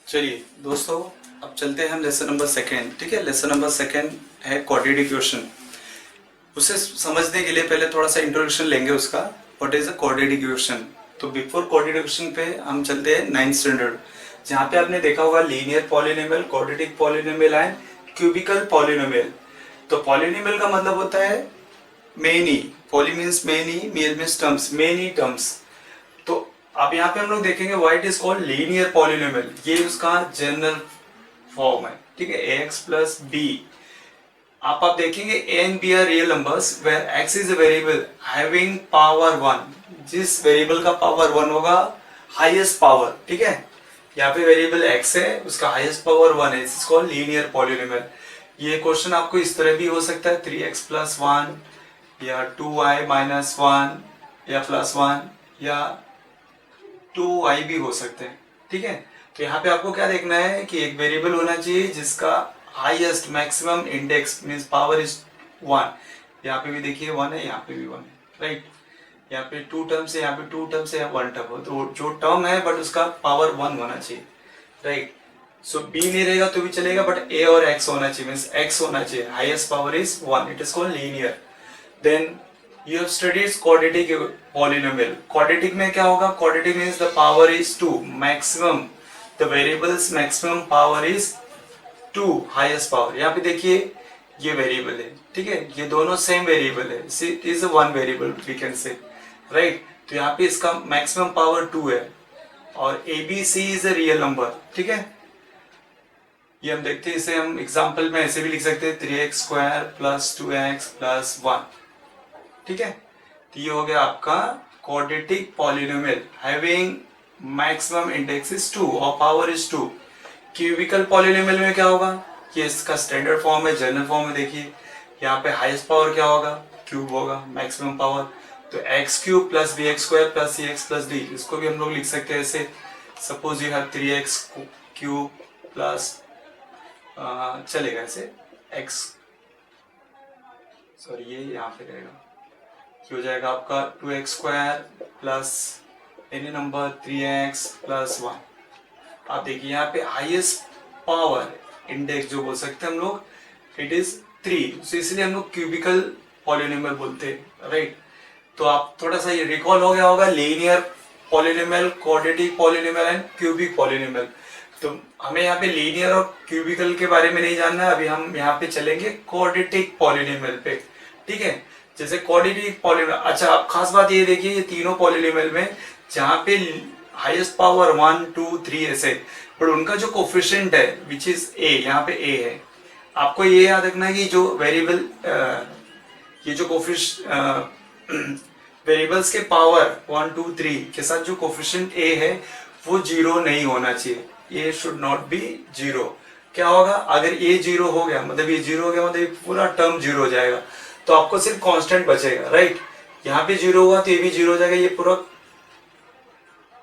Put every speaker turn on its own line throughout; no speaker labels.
चलिए दोस्तों, अब चलते हैं हम लेसन नंबर सेकेंड। ठीक है, लेसन नंबर सेकेंड है क्वाड्रेटिक इक्वेशन। उसे समझने के लिए पहले थोड़ा सा इंट्रोडक्शन लेंगे उसका, what is a quadratic equation. तो बिफोर क्वाड्रेटिक इक्वेशन पे हम चलते हैं 9th स्टैंडर्ड, जहाँ पे आपने देखा होगा linear polynomial, quadratic polynomial and cubical polynomial. तो पॉलिनोमियल का मतलब होता है many, poly means many, mial means terms, many terms. तो अब यहाँ पे हम लोग देखेंगे why it is called linear polynomial, ये उसका जनरल फॉर्म है। ठीक है, ax प्लस बी। आप देखेंगे a and b are real numbers where x is a variable having power 1। जिस वेरिएबल का पावर 1 होगा, हाईएस्ट पावर, ठीक है, यहाँ पे वेरिएबल x है, उसका हाईएस्ट पावर 1 है, इज कॉल्ड लीनियर पॉलिनोमियल। ये क्वेश्चन आपको इस तरह भी हो सकता है 3x प्लस 1 या 2y माइनस 1 या प्लस 1 या 2y भी हो सकते हैं। ठीक है, तो यहाँ पे आपको क्या देखना है कि एक वेरिएबल होना चाहिए जिसका highest maximum index means power is 1। यहाँ पे भी देखिए 1 है, यहाँ पे भी 1 है, राइट। यहाँ पे 2 टर्म्स है, यहाँ पे 2 टर्म्स है, 1 टर्म है, तो जो टर्म है बट उसका पावर 1 होना चाहिए, राइट। सो b नहीं रहेगा तो भी चलेगा, बट a और x होना चाहिए, मींस x होना चाहिए, highest power is 1, it is called linear. Then you have studied quadratic polynomial। quadratic में क्या होगा? quadratic means the power is 2, maximum the variables maximum power is 2, highest power। यहाँ पे देखिए ये वेरिएबल है, ठीक है, ये दोनों सेम वेरिएबल है, it is one variable we can say, right. तो यहाँ पे इसका मैक्सिमम पावर 2 है और A B C is a real number. ठीक है, ये हम देखते हैं, इसे हम एग्जाम्पल में ऐसे भी लिख सकते हैं 3x square plus 2x plus 1। ठीक है, तो ये हो गया आपका quadratic polynomial having maximum index is 2 और पावर इज 2। क्यूबिकल पॉलिनोमियल में क्या होगा? ये इसका स्टैंडर्ड फॉर्म है, जनरल फॉर्म है। देखिए यहाँ पे हाईएस्ट पावर क्या होगा? क्यूब होगा, मैक्सिमम पावर। तो X cube plus B X square plus C X plus D, इसको भी हम लोग लिख सकते हैं ऐसे। Suppose you have 3x cube plus चलेगा ऐसे x, सॉरी ये यहाँ पे रहेगा, हो जाएगा आपका 2x square plus any number 3x plus 1। आप देखिए यहाँ पे हाईएस्ट पावर इंडेक्स जो बोल सकते हैं हम लोग, इट इज 3, तो इसलिए हम लोग क्यूबिकल पॉलिनोमियल बोलते हैं, राइट। तो आप थोड़ा सा ये रिकॉल हो गया होगा, linear polynomial, quadratic polynomial and cubic polynomial. तो हमें यहाँ पे लीनियर और क्यूबिकल के बारे में नहीं जानना है, अभी हम यहाँ पे चलेंगे क्वाड्रेटिक पॉलिनोमियल पे। ठीक है, जैसे क्वाड्रेटिक पॉलिनोमियल, अच्छा आप खास बात ये देखिए, ये तीनों पॉलिनोमियल में जहाँ पे हाईएस्ट पावर 1 2 3 ऐसे, पर उनका जो कोफिशिएंट है विच इज ए, यहाँ पे ए है। आपको ये याद रखना है कि जो वेरिएबल, ये जो वेरिएबल्स के पावर 1 2 3 के साथ जो कोफिशिएंट ए है वो 0 नहीं होना चाहिए, ये शुड नॉट बी 0। क्या होगा? अगर ये 0 हो गया मतलब ये 0 हो गया मतलब पूरा टर्म 0 हो जाएगा, तो आपको सिर्फ कांस्टेंट बचेगा, राइट। यहाँ पे 0 हुआ तो ये भी 0 हो जाएगा, ये पूरा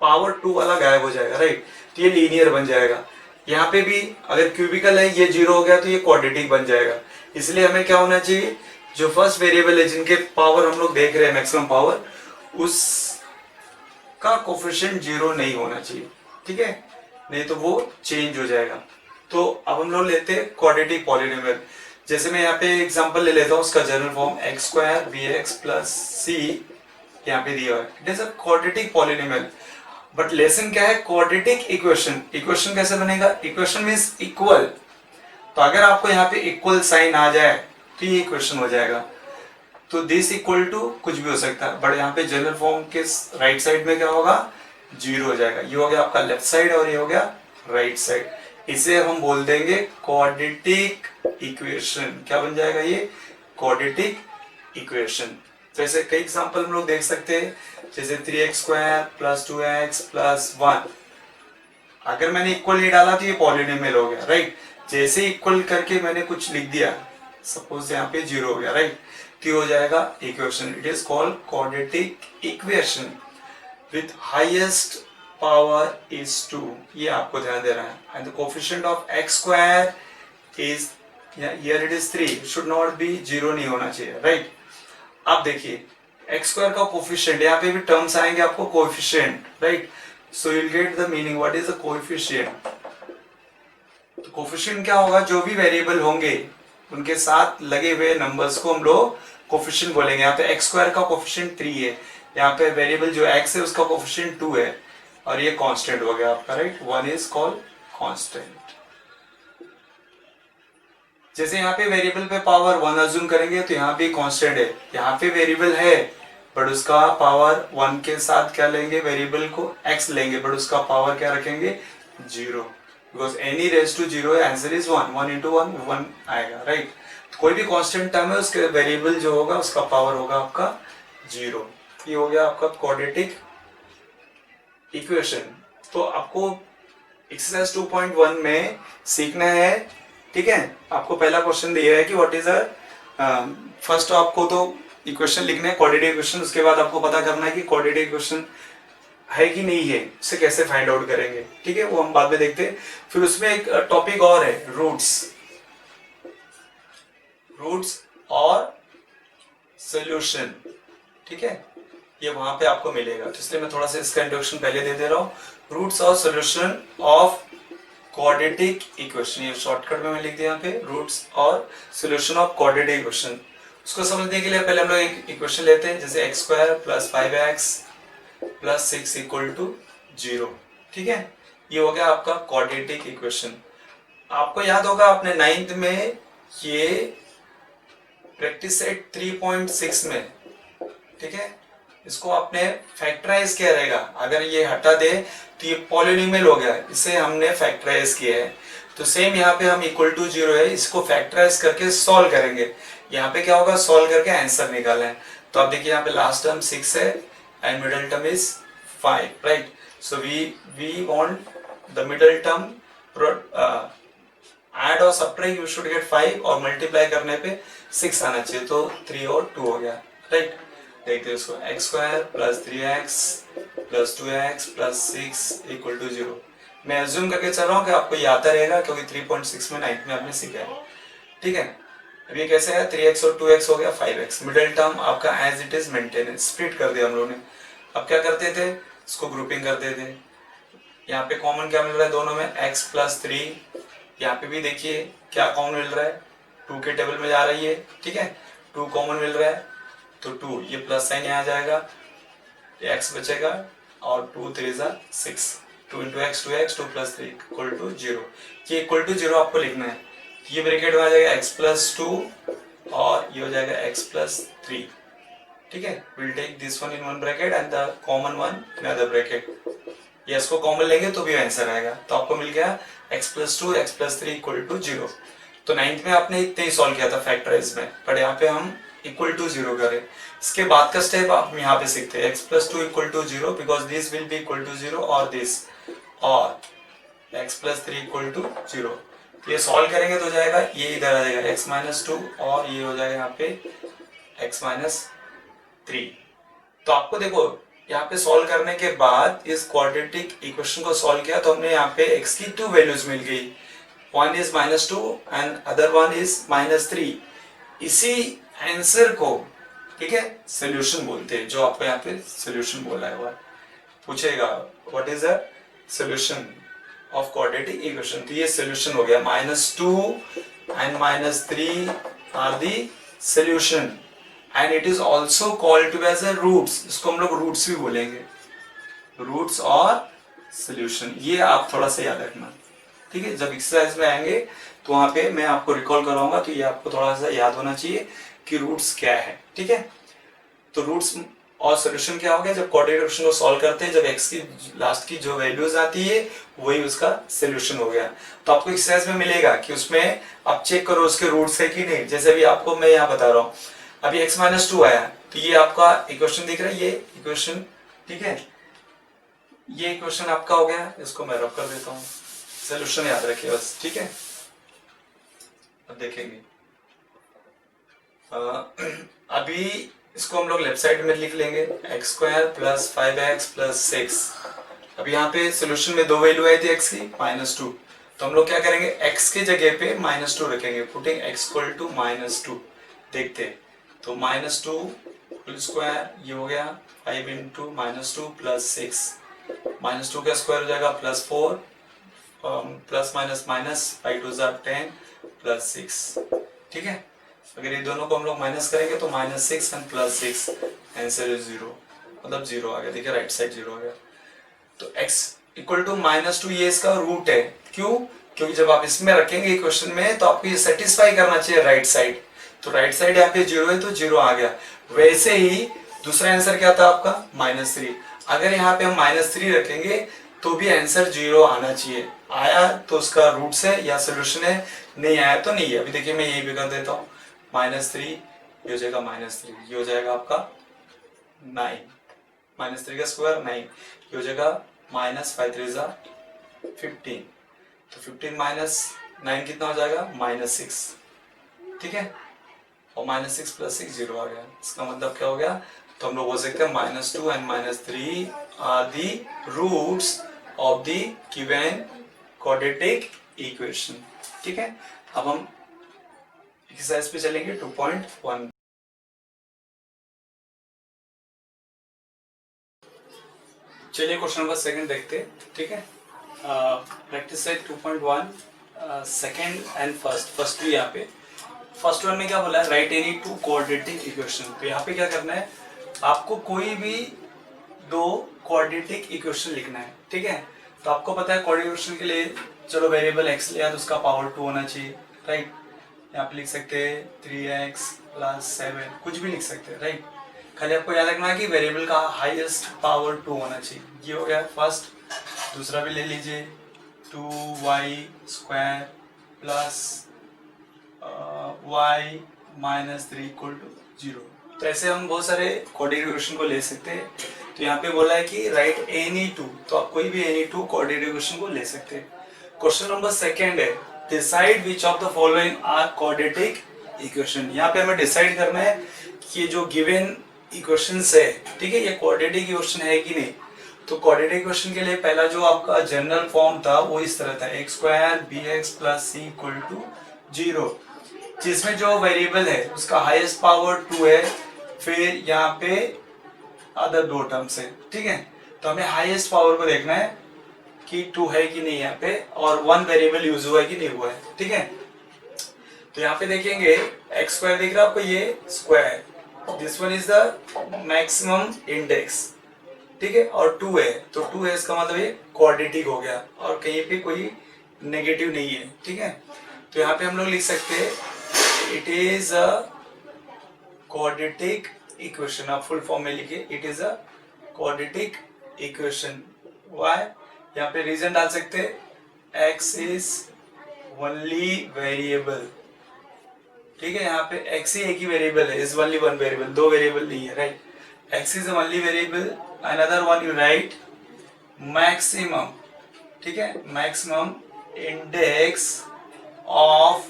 पावर 2 वाला गायब हो जाएगा, राइट। तो ये लीनियर बन जाएगा। यहाँ पे भी अगर क्यूबिकल है, ये 0 हो गया तो ये क्वाड्रेटिक बन जाएगा। इसलिए हमें क्या होना चाहिए, जो फर्स्ट वेरिएबल है जिनके पावर हम लोग देख रहे हैं मैक्सिमम पावर, उसका कोफिशिएंट 0 नहीं होना चाहिए, ठीक है, नहीं तो वो चेंज हो जाएगा। तो अब हम लोग लेते हैं क्वाड्रेटिक पॉलिनोमियल। जैसे मैं यहाँ पे एग्जांपल ले लेता हूँ, उसका general form x square B x plus C यहाँ पे दिया है, it is a quadratic polynomial. But lesson क्या है? Quadratic equation. इक्वेशन कैसे बनेगा? Equation means equal. तो अगर आपको यहाँ पे इक्वल साइन आ जाए तो ये इक्वेशन हो जाएगा। तो दिस इक्वल टू कुछ भी हो सकता है, बट यहाँ पे जनरल फॉर्म के राइट साइड में क्या होगा? 0 हो जाएगा। ये हो गया आपका लेफ्ट साइड और ये हो गया राइट साइड। इसे हम बोल देंगे क्वाड्रेटिक इक्वेशन। क्या बन जाएगा ये? Quadratic equation. तो ऐसे कई एग्जांपल हम लोग देख सकते हैं, जैसे 3x square plus 2x plus 1। अगर मैंने इक्वल नहीं डाला तो ये पॉलिनोमियल हो गया, राइट। जैसे इक्वल करके मैंने कुछ लिख दिया, सपोज यहाँ पे 0 हो गया, राइट, तो हो जाएगा equation. It is called quadratic equation with highest power is 2। ये आपको ध्यान देना है। And the coefficient of x square is, here it is 3, should not be 0 नहीं होना चाहिए, राइट। अब देखिए x स्क्वायर का कोफिशिएंट, यहाँ पे भी टर्म्स आएंगे आपको coefficient, right. So you will get the meaning what is the coefficient. तो कोफिशिएंट क्या होगा, जो भी वेरिएबल होंगे उनके साथ लगे हुए नंबर्स को हम लोग कोफिशिएंट बोलेंगे। यहाँ पे x स्क्वायर का कोफिशिएंट 3 है, यहाँ पे वेरिएबल जो x है उसका कोफिशिएंट 2 है, और ये कांस्टेंट हो गया आपका, राइट। 1 is called constant. जैसे यहाँ पे वेरिएबल पे पावर 1 अज्यूम करेंगे तो यहाँ पे कांस्टेंट है, यहाँ पे वेरिएबल है बट उसका पावर 1 के साथ क्या लेंगे, वेरिएबल को x लेंगे बट उसका पावर क्या रखेंगे, 0, because any raise to 0 answer is 1, 1 into 1 1 आएगा, राइट। तो कोई भी कांस्टेंट टर्म है उसके वेरिएबल जो होगा उसका पावर होगा आपका 0। ये हो गया आपका क्वाड्रेटिक इक्वेशन। तो आपको एक्सरसाइज 2.1 में सीखना है, ठीक है। आपको पहला क्वेश्चन दिया है कि व्हाट इज फर्स्ट आपको तो इक्वेशन लिखना है क्वाड्रेटिक इक्वेशन, उसके बाद आपको पता करना है कि क्वाड्रेटिक इक्वेशन है कि नहीं है, उसे कैसे फाइंड आउट करेंगे, ठीक है, वो हम बाद में देखते हैं। फिर उसमें एक टॉपिक और है, रूट्स और सॉल्यूशन, ठीक है, ये वहां पे आपको मिलेगा। तो इसलिए मैं थोड़ा सा इसका इंट्रोडक्शन पहले दे दे रहा हूँ। रूट्स और सॉल्यूशन ऑफ क्वाड्रेटिक इक्वेशन, ये शॉर्टकट में मैं लिख दिया यहाँ पे, रूट्स और सॉल्यूशन ऑफ क्वाड्रेटिक इक्वेशन। उसको समझने के लिए पहले हम लोग एक इक्वेशन लेते हैं, जैसे x square plus 5x plus 6 equal to 0, ठीक है। ये हो गया आपका क्वाड्रेटिक इक्वेशन। आपको याद होगा आपने 9th में ये प्रैक्टिस सेट 3.6 में, ठीक है, इसको आपने फैक्टराइज किया रहेगा। अगर ये हटा दे तो ये पॉलिनोमियल हो गया, इसे हमने फैक्टराइज किया है। तो सेम यहाँ पे हम इक्वल टू 0 है, इसको फैक्टराइज करके सॉल्व करेंगे। यहाँ पे क्या होगा, सॉल्व करके आंसर निकालना है। तो आप देखिए यहाँ पे लास्ट टर्म 6 है and middle term is 5, right. So we want the middle term add और सब्ट्रैक्ट, यू शुड गेट 5 और मल्टीप्लाई करने पे 6 आना चाहिए, तो 3 और 2 हो गया, राइट। देखते हैं उसको, x square plus 3x plus 2x plus 6 equal to 0। मैं अज्यूम करके चल रहा हूँ कि आपको ये आता रहेगा क्योंकि 3.6 में 9th में आपने सीखा है, ठीक है। अब ये कैसे है, 3x और 2x हो गया 5x, मिडिल टर्म आपका एज इट इज मेंटेन है, स्प्लिट कर दिया हम लोगों ने। अब क्या करते थे, इसको ग्रुपिंग करते थे। यहाँ पे कॉमन क्या मिल रहा है दोनों में, x प्लस 3, यहाँ पे भी देखिए क्या कॉमन मिल रहा है, 2 के टेबल में जा रही है, ठीक है, 2 कॉमन मिल रहा है तो 2, ये प्लस साइन यहाँ जाएगा, ये x बचेगा और 2 3 6, 2 into X 2x 2 plus 3 equal to 0। ये इक्वल टू 0 आपको लिखना है। ये ब्रैकेट में आ जाएगा x प्लस 2 और ये हो जाएगा x प्लस 3, ठीक है। Will take this one in one bracket and the common one in other bracket. ये इसको कॉमन लेंगे तो भी आंसर आएगा। तो आपको मिल गया x plus 2 x plus 3 equal to 0। तो 9th में आपने इतने ही सॉल्व किया था फैक्टराइज में, पर यहाँ पे हम इक्वल टू 0 करें। इसके बाद का स्टेप आप यहाँ पे सीखते हैं, x plus 2 equal to 0 because this will be equal to 0 और दिस, और x प्लस 3 इक्वल टू 0। ये सॉल्व करेंगे तो जाएगा, ये इधर आ जाएगा x माइनस 2 और ये हो जाएगा यहाँ पे x माइनस 3। तो आपको देखो यहाँ पे सॉल्व करने के बाद इस क्वाड्रेटिक इक्वेशन को सॉल्व किया तो हमने यहाँ पे x की 2 वैल्यूज मिल गई, one is -2 and other one is -3। इसी आंसर को, ठीक है, सोल्यूशन बोलते हैं, जो आपको यहाँ पे सोल्यूशन बोला है। पूछेगा what is the solution of quadratic equation, तो ये सोल्यूशन हो गया, -2 and -3 are the solution and it is also called to as a roots. इसको हम लोग रूट्स भी बोलेंगे, रूट्स और सोल्यूशन। ये आप थोड़ा सा याद रखना, ठीक है। जब एक्सरसाइज में आएंगे तो वहां पे मैं आपको रिकॉल कराऊंगा, तो ये आपको थोड़ा सा याद होना चाहिए कि रूट्स क्या है, ठीक है। तो रूट्स और सॉल्यूशन क्या हो गया, जब क्वाड्रेटिक इक्वेशन को सॉल्व करते हैं, जब x की लास्ट की जो वैल्यूज आती है वही उसका सॉल्यूशन हो गया। तो आपको एक्सरसाइज में मिलेगा कि उसमें आप चेक करो उसके रूट्स है कि नहीं। जैसे भी आपको मैं यहाँ बता रहा हूँ, अभी x माइनस 2 आया तो ये आपका इक्वेशन दिख रहा है, ये इक्वेशन, ठीक है, ये इक्वेशन आपका हो गया। इसको मैं रब कर देता हूँ, सॉल्यूशन याद रखिए बस, ठीक है। अब देखेंगे अभी इसको हम लोग लेफ्ट साइड में लिख लेंगे, x square plus 5x plus 6। अब यहाँ पे सोल्यूशन में 2 वैल्यू आई थी x की, -2। तो हम लोग क्या करेंगे, x के जगह पे -2 रखेंगे, पुटिंग x इक्वल टू -2। देखते हैं, तो -2 होल स्क्वायर, ये हो गया 5 इंटू -2 प्लस 6, -2 का स्क्वायर हो जाएगा +4 प्लस माइनस माइनस, 5 2 10 प्लस 6, ठीक है। अगर ये दोनों को हम लोग माइनस करेंगे तो -6 एंड +6, आंसर इज 0, मतलब 0 आ गया। देखिए राइट साइड 0 आ गया। तो x इक्वल टू -2 ये इसका रूट है। क्यों? क्योंकि जब आप इसमें रखेंगे क्वेश्चन में तो आपको ये सेटिस्फाई करना चाहिए राइट साइड, तो राइट साइड यहाँ पे 0 है तो 0 आ गया। वैसे ही दूसरा आंसर क्या था आपका -3, अगर यहाँ पे हम -3 रखेंगे तो भी आंसर 0 आना चाहिए। आया तो उसका रूट्स है या सोल्यूशन है, नहीं आया तो नहीं है। अभी देखिए मैं यही भी कर देता हूँ, -3 ये हो जाएगा -3, ये हो जाएगा आपका 9, -3 का स्क्वायर 9, ये हो जाएगा -5 3 15, तो 15 -9 कितना हो जाएगा -6, ठीक है। और -6 + 6 0 आ गया। इसका मतलब क्या हो गया? तो हम लोग बोल सकते हैं -2 and -3 are the roots of the given quadratic equation, ठीक है। अब हम एक्सरसाइज पे चलेंगे 2.1। चलिए क्वेश्चन नंबर 2 देखते हैं, ठीक है। Practice set 2.1 second and first भी यहाँ पे फर्स्ट वन में क्या बोला है, राइट एनी 2 क्वाड्रेटिक इक्वेशन। तो यहाँ पे क्या करना है, आपको कोई भी 2 क्वाड्रेटिक इक्वेशन लिखना है, ठीक है। तो आपको पता है क्वाड्रेटिक इक्वेशन के लिए चलो वेरिएबल x लिया तो उसका पावर 2 होना चाहिए, राइट। यहाँ पे लिख सकते हैं 3x + 7, कुछ भी लिख सकते हैं, राइट। खाली आपको याद रखना है कि वेरिएबल का हाईएस्ट पावर 2 होना चाहिए। ये हो गया फर्स्ट। दूसरा भी ले लीजिए 2y² + y -3 = 0। तो ऐसे हम बहुत सारे क्वाड्रेटिक इक्वेशन को ले सकते हैं। तो यहाँ पे बोला है कि राइट एनी 2, तो आप कोई भी एनी 2 क्वाड्रेटिक इक्वेशन को ले सकते हैं। क्वेश्चन नंबर 2 है, decide which of the following are quadratic equation. यहाँ पे हमें डिसाइड करना है कि जो गिवन इक्वेशंस है, ठीक है, ये क्वाड्रेटिक इक्वेशन है कि नहीं। तो क्वाड्रेटिक इक्वेशन के लिए पहला जो आपका जनरल फॉर्म था वो इस तरह था, x² bx + c = 0, जिसमें जो वेरिएबल है उसका हाईएस्ट पावर 2 है, फिर यहाँ पे अदर 2 टर्म्स है, ठीक है। तो हमें हाईएस्ट पावर को देखना है कि 2 है कि नहीं यहाँ पे, और 1 वेरिएबल यूज हुआ है कि नहीं हुआ है, ठीक है। तो यहाँ पे देखेंगे x² दिख रहा है आपको, ये square, this one is the maximum index, ठीक है, और 2 है, तो 2 है इसका मतलब ये क्वाड्रेटिक हो गया, और कहीं पे कोई नेगेटिव नहीं है, ठीक है। तो यहाँ पे हम लोग लिख सकते हैं it is a quadratic equation. आप फुल फॉर्म में लिखिए, it is a quadratic equation. Why? यहाँ पे रीजन डाल सकते हैं, x इज ओनली वेरिएबल, ठीक है। यहाँ पे x ही एक ही वेरिएबल है, इज ओनली 1 वेरिएबल, 2 वेरिएबल नहीं है, right. x is only variable, another one you right maximum, ठीक है, maximum index of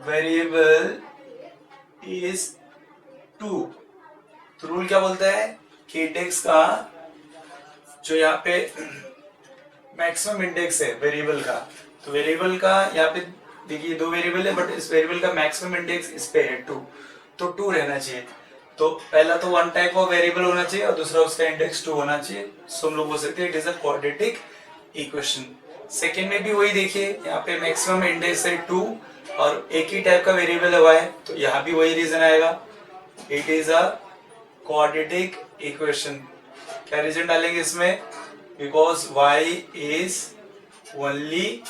variable is 2। तो रूल क्या बोलता है कि इंडेक्स का जो यहाँ पे मैक्सिमम इंडेक्स है वेरिएबल का, तो वेरिएबल का यहाँ पे देखिए 2 वेरिएबल है, बट इस वेरिएबल का मैक्सिमम इंडेक्स इस पे है 2, तो 2 रहना चाहिए। तो पहला तो 1 टाइप ऑफ वेरिएबल होना चाहिए और दूसरा उसका इंडेक्स 2 होना चाहिए। सो हम लोग बोल सकते हैं it is a quadratic equation. Second में भी वही देखिए, यहाँ पे मैक्सिमम इंडेक्स है 2 और एक ही टाइप का वेरिएबल हुआ है, तो यहाँ भी वही रीजन आएगा, it is a quadratic equation. क्या रीजन डालेंगे इसमें, because y is only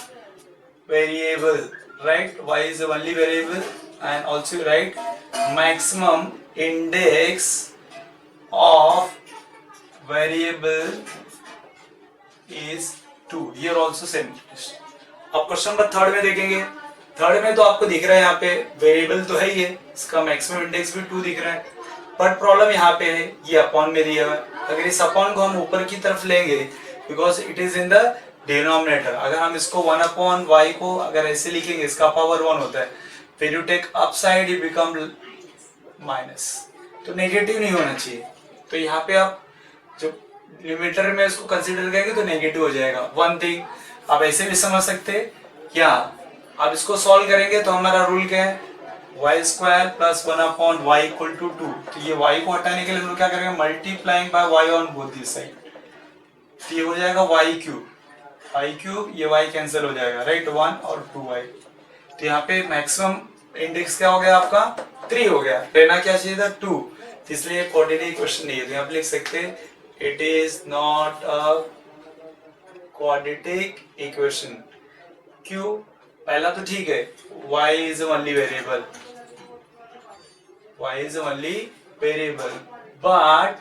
variable, right, y is the only variable, and also write maximum index of variable is 2, here also same। अब क्वेश्चन नंबर 3 में देखेंगे, 3 में तो आपको दिख रहा है यहाँ पे वेरिएबल तो है ही है, इसका मैक्सिमम इंडेक्स भी 2 दिख रहा है, बट प्रॉब्लम यहाँ पे है ये अपॉन में दिया हुआ है। अगर इस अपॉन को हम ऊपर की तरफ लेंगे, because it is in the denominator, अगर हम इसको 1/y को अगर ऐसे लिखेंगे, इसका पावर 1 होता है, फिर you take up side it become minus, तो नेगेटिव नहीं होना चाहिए। तो यहाँ पे आप जब लिमिटर में इसको कंसीडर करेंगे तो नेगेटिव हो जाएगा। वन थिंग आप ऐसे भी समझ सकते हैं क्या, आप इसको सॉल्व करेंगे तो हमारा रूल क्या है, y² + 1/y = 2। तो ये y को हटाने के लिए हम लोग क्या करेंगे, multiplying by y on both this side, तो ये हो जाएगा y3, आई क्यूब, ये वाई कैंसिल हो जाएगा, राइट, 1 और 2y। तो यहाँ पे मैक्सिमम इंडेक्स क्या हो गया आपका 3 हो गया, लेना क्या चाहिए था 2, इसलिए क्वाड्रेटिक इक्वेशन नहीं है। तो यहाँ पे लिख सकते it is not a quadratic equation. क्यों? पहला तो ठीक है, y is only variable, y is only variable, but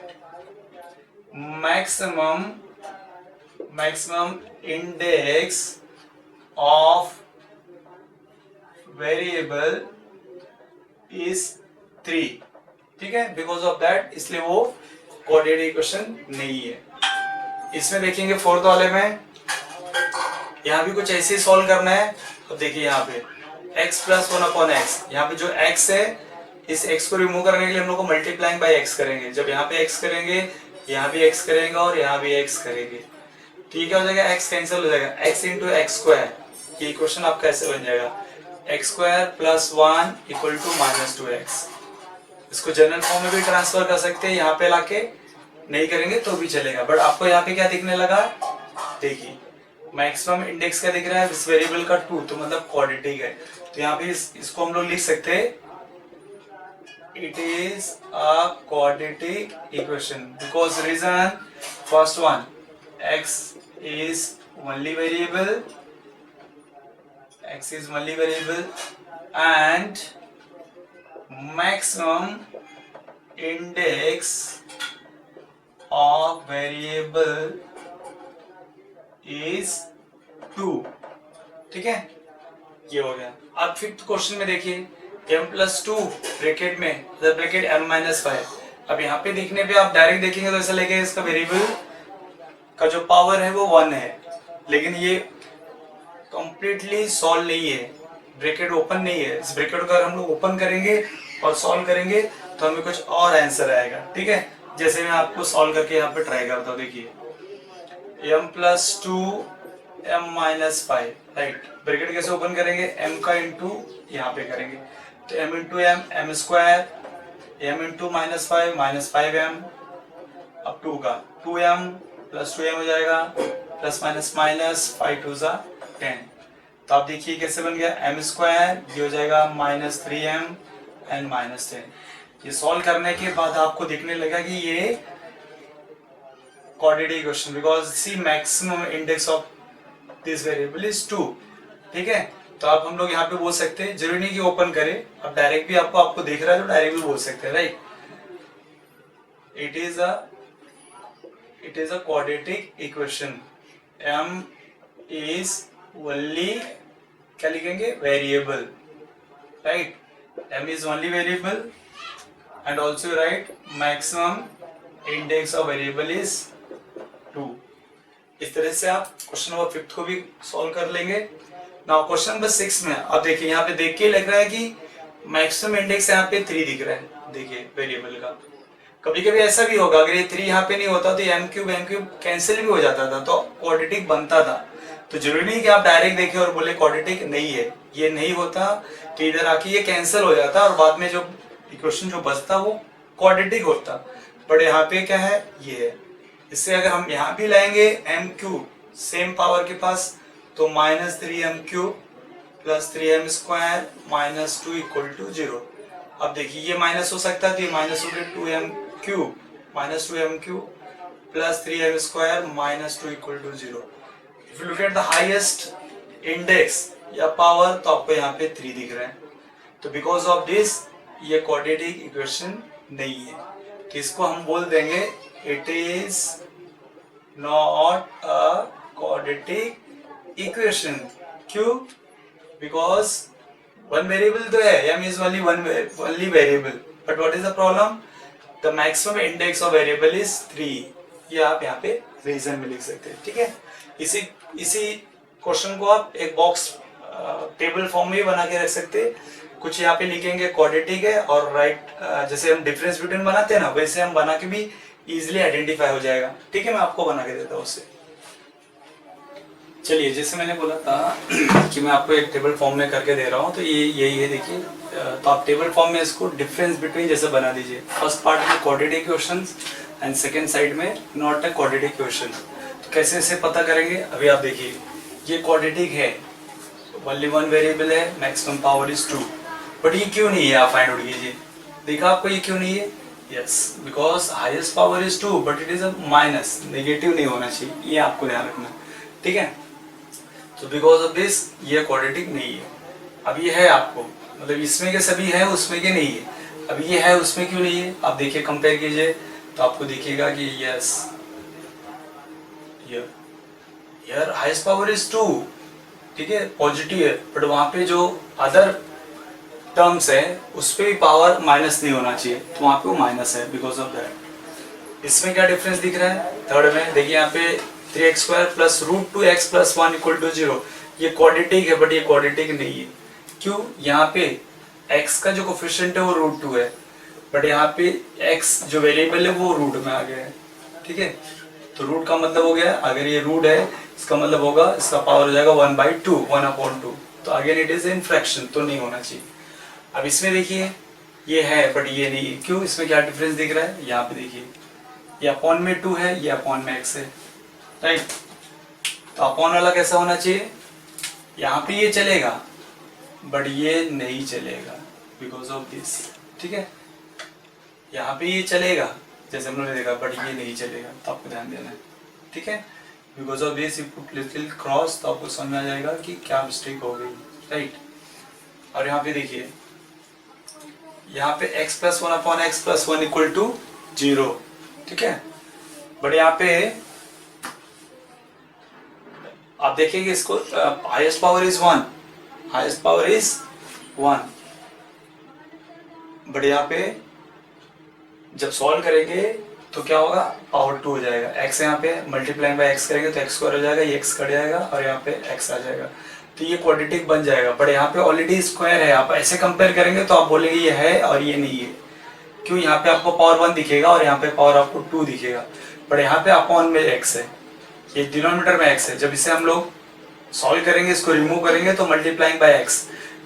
maximum index of variable is 3, ठीक है, बिकॉज ऑफ दैट, इसलिए वो क्वाड्रेटिक इक्वेशन नहीं है। इसमें देखेंगे फोर्थ वाले में, यहाँ भी कुछ ऐसे ही सॉल्व करना है। अब देखिए यहाँ पे x प्लस 1/x, यहाँ पे जो x है, इस x को रिमूव करने के लिए हम लोग को मल्टीप्लाइंग बाय x करेंगे। जब यहाँ पे x करेंगे, यहाँ भी x करेंगे और यहाँ भी x करेंगे, ठीक है, हो जाएगा x कैंसिल हो जाएगा, x इंटू एक्स स्क्वायर, ये इक्वेशन आपका ऐसे बन जाएगा X square plus 1 equal to -2x। इसको जनरल फॉर्म में भी ट्रांसफर कर सकते हैं, यहाँ पे लाके नहीं करेंगे तो भी चलेगा, बट आपको यहाँ पे क्या दिखने लगा, देखिए मैक्सिमम इंडेक्स का दिख रहा है इस वेरिएबल का 2, तो मतलब क्वाड्रेटिक है। तो यहाँ पे इसको हम लोग लिख सकते हैं it is a quadratic equation, because reason first one, x is only variable, and maximum index of variable is 2, ठीक है, ये हो गया। अब फिफ्थ क्वेश्चन में देखिए m+2 ब्रैकेट में ब्रैकेट m-5। अब यहाँ पे देखने पे आप डायरेक्ट देखेंगे तो ऐसा लगेगा इसका वेरिएबल का जो पावर है वो 1 है, लेकिन ये कंप्लीटली सॉल्व नहीं है, ब्रैकेट ओपन नहीं है। इस ब्रैकेट को अगर हम लोग ओपन करेंगे और सॉल्व करेंगे तो हमें कुछ और आंसर आएगा, ठीक है। जैसे मैं आपको सॉल्व करके यहाँ पे ट्राई करता हूँ, देखिए m+2 m-5, राइट, ब्रैकेट कैसे ओपन करेंगे, m का इंटू यहाँ पे करेंगे, तो m into m, m square, m into -5 -5m, अब 2 का 2m प्लस 2m हो जाएगा, प्लस माइनस 5 2 ज़ा 10। तो आप देखिए कैसे बन गया, m स्क्वायर, ये हो जाएगा -3m एंड -10। ये सॉल्व करने के बाद आपको दिखने लगा कि ये quadratic equation, because see maximum index of this variable is 2, ठीक है। तो आप हम लोग यहाँ पे बोल सकते हैं, जरूरी नहीं कि ओपन करें, अब डायरेक्ट भी आपको दिख रहा है तो डायरेक्ट भी बोल सकते हैं, right. It is a quadratic equation, m is only, क्या लिखेंगे, variable, right, m is only variable and also right maximum index of variable is 2। इस तरह से आप क्वेश्चन नंबर 5 को भी सॉल्व कर लेंगे। नाउ क्वेश्चन नंबर 6 में आप देखिए, यहाँ पे देख के लग रहा है कि मैक्सिमम इंडेक्स यहाँ पे 3 दिख रहा है, देखिए वेरिएबल का। कभी कभी ऐसा भी होगा, अगर ये 3 यहाँ पे नहीं होता तो m क्यूब कैंसिल भी हो जाता था, तो क्वाड्रेटिक बनता था। तो जरूरी नहीं कि आप डायरेक्ट देखें और बोले क्वाड्रेटिक नहीं है, ये नहीं होता, तो इधर आके ये कैंसिल हो जाता और बाद में जो इक्वेशन जो बचता वो क्वाड्रेटिक होता। बट यहाँ पे क्या है, ये है। इससे अगर हम यहाँ भी लाएंगे m क्यूब सेम पावर के पास, तो -3m cube plus 3m square -2 equal to 0। अब देखिए ये माइनस हो सकता है, तो ये माइनस हो गया 2m cube plus 3m square -2 equal to 0। If you look at the highest index या पावर, तो आपको यहाँ पे 3 दिख रहा है, तो बिकॉज ऑफ दिस ये क्वाड्रेटिक इक्वेशन नहीं है। तो इसको हम बोल देंगे it is not a quadratic equation. क्यों? बिकॉज वन वेरिएबल तो है, m is only variable, but what is the problem? The maximum index of variable is 3। ये आप यहाँ पे रीजन में लिख सकते हैं, ठीक है। इसी क्वेश्चन को आप एक बॉक्स टेबल फॉर्म में भी बना के रख सकते हैं। कुछ यहाँ पे लिखेंगे क्वाड्रेटिक है और राइट, जैसे हम डिफरेंस बिटवीन बनाते हैं ना, वैसे हम बना के भी इजिली आइडेंटिफाई हो जाएगा, ठीक है। मैं आपको बना के देता हूँ उससे। चलिए, जैसे मैंने बोला था कि मैं आपको एक टेबल फॉर्म में करके दे रहा हूँ, तो ये यही है, देखिए। तो आप टेबल फॉर्म में इसको डिफरेंस बिटवीन जैसे बना दीजिए। फर्स्ट पार्ट में quadratic equations and second side में नॉट अ क्वाड्रेटिक इक्वेशन। तो कैसे इसे पता करेंगे, अभी आप देखिए ये क्वाड्रेटिक है, ओनली वन वेरिएबल है, मैक्सिमम पावर इज 2, बट ये क्यों नहीं है, आप फाइंड आउट कीजिए। देखा आपको ये क्यों नहीं है, yes because highest power is 2 but it is a minus, negative नहीं होना चाहिए, ये आपको ध्यान रखना, ठीक है। तो बिकॉज ऑफ दिस ये क्वाड्रेटिक नहीं है। अब ये है आपको, मतलब इसमें के सभी है उसमें के नहीं है, अब ये है उसमें क्यों नहीं है, आप देखिए कंपेयर कीजिए तो आपको दिखेगा कि यस यार हाईएस्ट पावर इज 2, ठीक है पॉजिटिव है, बट वहां पे जो अदर टर्म्स है उस पे भी पावर माइनस नहीं होना चाहिए, तो वहां पे वो माइनस है बिकॉज ऑफ दैट। इसमें क्या डिफरेंस दिख रहा है थर्ड में, देखिए यहाँ पे 3x² plus √2x plus 1 equal to 0, ये क्वाड्रेटिक है बट ये क्वाड्रेटिक नहीं है। क्यों, यहाँ पे x का जो कोफिशिएंट है वो √2 है, बट यहाँ पे x जो वेरिएबल है वो रूट में आ गया है, ठीक है। तो रूट का मतलब हो गया, अगर ये रूट है इसका मतलब होगा इसका पावर हो जाएगा 1/2, 1/2, तो again it is in fraction, तो नहीं होना चाहिए। अब इसमें देखिए ये है बट ये नहीं है, क्यों, इसमें क्या डिफरेंस दिख रहा है, यहाँ पे देखिए ये अपॉन में 2 है, ये अपॉन में x है, राइट। तो अपॉन वाला कैसा होना चाहिए, यहाँ पे ये चलेगा बट ये नहीं चलेगा बिकॉज ऑफ दिस, ठीक है। यहाँ पे ये चलेगा जैसे हम लोगों ने देखा, बट ये नहीं चलेगा, तो आपको ध्यान देना है, ठीक है। Because of this you put little cross, तो आपको समझ में आ जाएगा कि क्या मिस्टेक हो गई, राइट। और यहाँ पे देखिए यहाँ पे x plus 1 upon x plus 1 equal to 0, ठीक है। बट यहाँ पे आप देखेंगे इसको highest power is 1, highest power is 1, but यहाँ पे जब सॉल्व करेंगे तो क्या होगा, पावर 2 हो जाएगा, x यहाँ पे मल्टीप्लाइंग बाय x करेंगे तो x² हो जाएगा, ये x कट जाएगा और यहाँ पे x आ जाएगा, तो ये क्वाड्रेटिक बन जाएगा। बट यहाँ पे ऑलरेडी स्क्वायर है, आप ऐसे कंपेयर करेंगे तो आप बोलेंगे ये है और ये नहीं है, क्यों, यहाँ पे आपको पावर 1 दिखेगा और यहाँ पे पावर आपको 2 दिखेगा, बट यहाँ पे अपॉन में x है, ये डिनोमिनेटर में x है। जब इसे हम लोग सॉल्व करेंगे, इसको रिमूव करेंगे तो मल्टीप्लाइंग बाय x,